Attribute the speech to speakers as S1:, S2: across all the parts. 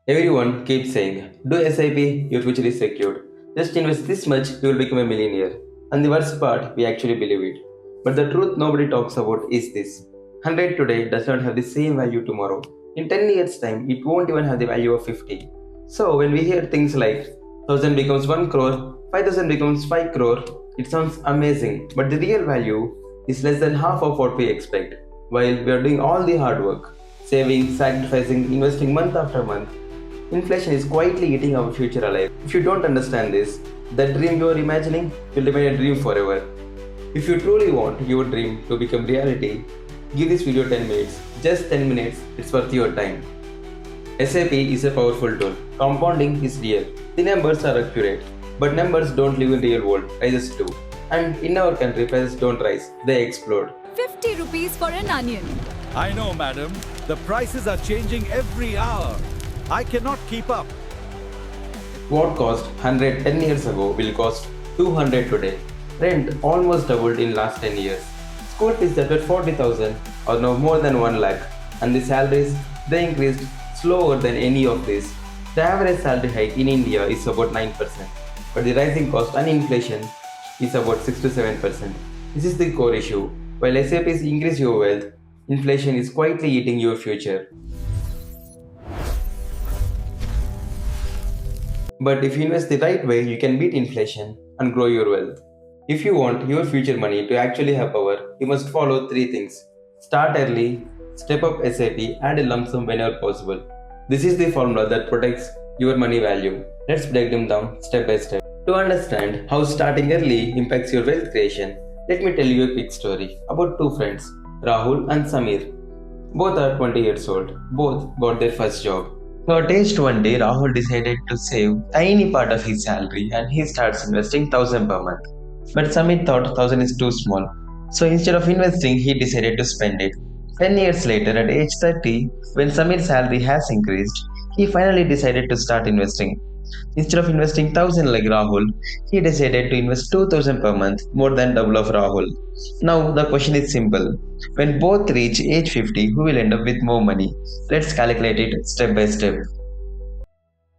S1: Everyone keeps saying, do SIP, your future is secured. Just invest this much, you will become a millionaire. And the worst part, we actually believe it. But the truth nobody talks about is this: 100 today does not have the same value tomorrow. In 10 years' time, it won't even have the value of 50. So when we hear things like 1000 becomes 1 crore, 5000 becomes 5 crore, it sounds amazing. But the real value is less than half of what we expect. While we are doing all the hard work, saving, sacrificing, investing month after month, inflation is quietly eating our future alive. If you don't understand this, the dream you are imagining will remain a dream forever. If you truly want your dream to become reality, give this video 10 minutes. Just 10 minutes, it's worth your time. SAP is a powerful tool. Compounding is real. The numbers are accurate. But numbers don't live in real world, prices do. And in our country, prices don't rise, they explode.
S2: 50 rupees for an onion.
S3: I know, madam. The prices are changing every hour. I cannot keep up.
S1: What cost 110 years ago will cost 200 today. Rent almost doubled in last 10 years. School fees that were 40,000 are now more than 1 lakh, and the salaries they increased slower than any of this. The average salary hike in India is about 9%, but the rising cost and inflation is about 6 to 7%. This is the core issue. While SAPs increase your wealth, inflation is quietly eating your future. But if you invest the right way, you can beat inflation and grow your wealth. If you want your future money to actually have power, you must follow three things. Start early, step up SIP, add a lump sum whenever possible. This is the formula that protects your money value. Let's break them down step by step. To understand how starting early impacts your wealth creation, let me tell you a quick story about two friends, Rahul and Sameer. Both are 20 years old. Both got their first job. So at age 20, Rahul decided to save tiny part of his salary and he starts investing 1000 per month. But Samit thought 1000 is too small. So instead of investing, he decided to spend it. 10 years later, at age 30, when Samir's salary has increased, he finally decided to start investing. Instead of investing 1000 like Rahul, he decided to invest 2000 per month, more than double of Rahul. Now the question is simple. When both reach age 50, who will end up with more money? Let's calculate it step by step.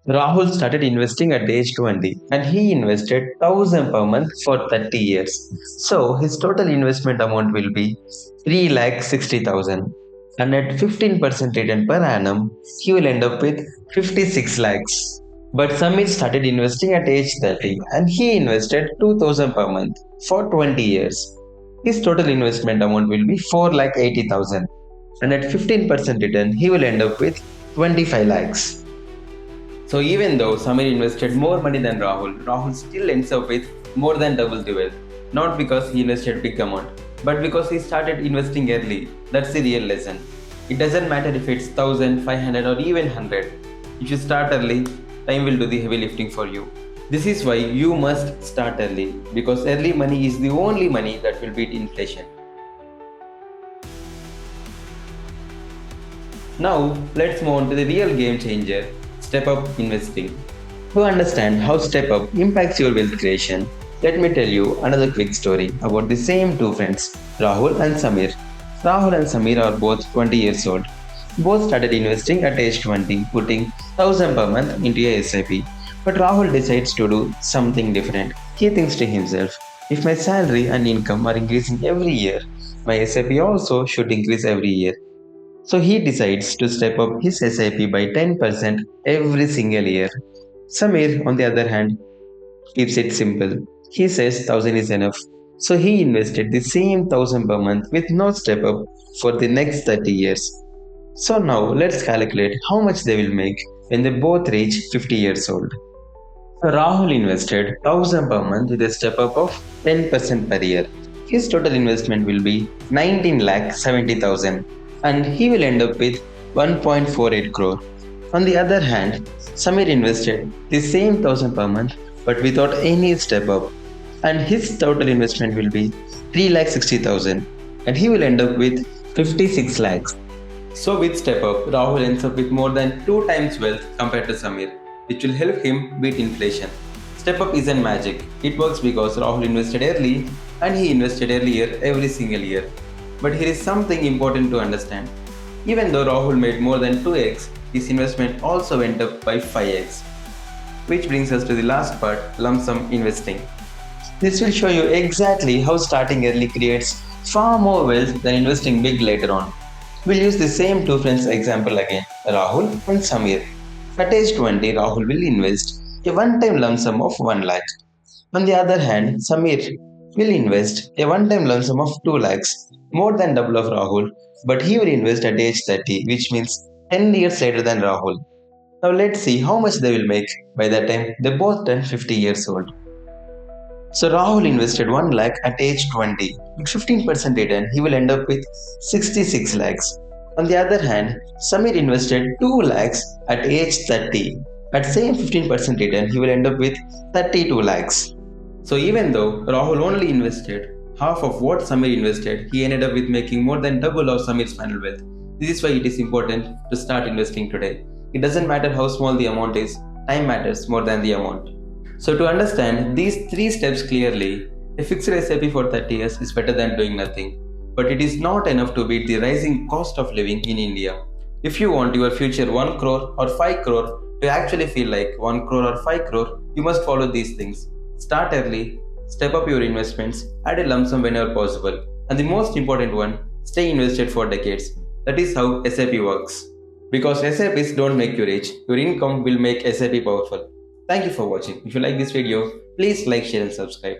S1: Rahul started investing at age 20 and he invested 1000 per month for 30 years. So his total investment amount will be 3,60,000, and at 15% return per annum, he will end up with 56 lakhs. But Samir started investing at age 30 and he invested 2000 per month for 20 years. His total investment amount will be 4,80,000, and at 15% return, he will end up with 25 lakhs. So even though Samir invested more money than Rahul, Rahul still ends up with more than double the wealth. Not because he invested big amount, but because he started investing early. That's the real lesson. It doesn't matter if it's 1000, 500 or even 100. If you start early, time will do the heavy lifting for you. This is why you must start early, because early money is the only money that will beat inflation. Now, let's move on to the real game changer, step up investing. To understand how step up impacts your wealth creation, let me tell you another quick story about the same two friends, Rahul and Sameer. Rahul and Sameer are both 20 years old. Both started investing at age 20, putting 1000 per month into a SIP. But Rahul decides to do something different. He thinks to himself, if my salary and income are increasing every year, my SIP also should increase every year. So he decides to step up his SIP by 10% every single year. Samir, on the other hand, keeps it simple. He says 1000 is enough. So he invested the same 1000 per month with no step up for the next 30 years. So now let's calculate how much they will make when they both reach 50 years old. So Rahul invested 1000 per month with a step up of 10% per year. His total investment will be 19 lakh 70,000, and he will end up with 1.48 crore. On the other hand, Samir invested the same 1000 per month but without any step up, and his total investment will be 3,60,000, and he will end up with 56 lakhs. So with step up, Rahul ends up with more than 2 times wealth compared to Samir, which will help him beat inflation. Step up isn't magic. It works because Rahul invested early and he invested earlier every single year. But here is something important to understand. Even though Rahul made more than 2x, his investment also went up by 5x. Which brings us to the last part, lump sum investing. This will show you exactly how starting early creates far more wealth than investing big later on. We'll use the same two friends example again, Rahul and Sameer. At age 20, Rahul will invest a one-time lump sum of 1 lakh. On the other hand, Sameer will invest a one-time lump sum of 2 lakhs, more than double of Rahul, but he will invest at age 30, which means 10 years later than Rahul. Now let's see how much they will make by the time they both turn 50 years old. So Rahul invested 1 lakh at age 20. With 15% return, he will end up with 66 lakhs. On the other hand, Sameer invested 2 lakhs at age 30. At same 15% return, he will end up with 32 lakhs. So even though Rahul only invested half of what Sameer invested, he ended up with making more than double of Sameer's final wealth. This is why it is important to start investing today. It doesn't matter how small the amount is, time matters more than the amount. So to understand these 3 steps clearly, a fixed SIP for 30 years is better than doing nothing. But it is not enough to beat the rising cost of living in India. If you want your future 1 crore or 5 crore to actually feel like 1 crore or 5 crore, you must follow these things. Start early, step up your investments, add a lump sum whenever possible, and the most important one, stay invested for decades. That is how SIP works. Because SIPs don't make you rich, your income will make SIP powerful. Thank you for watching. If you like this video, please like, share and subscribe.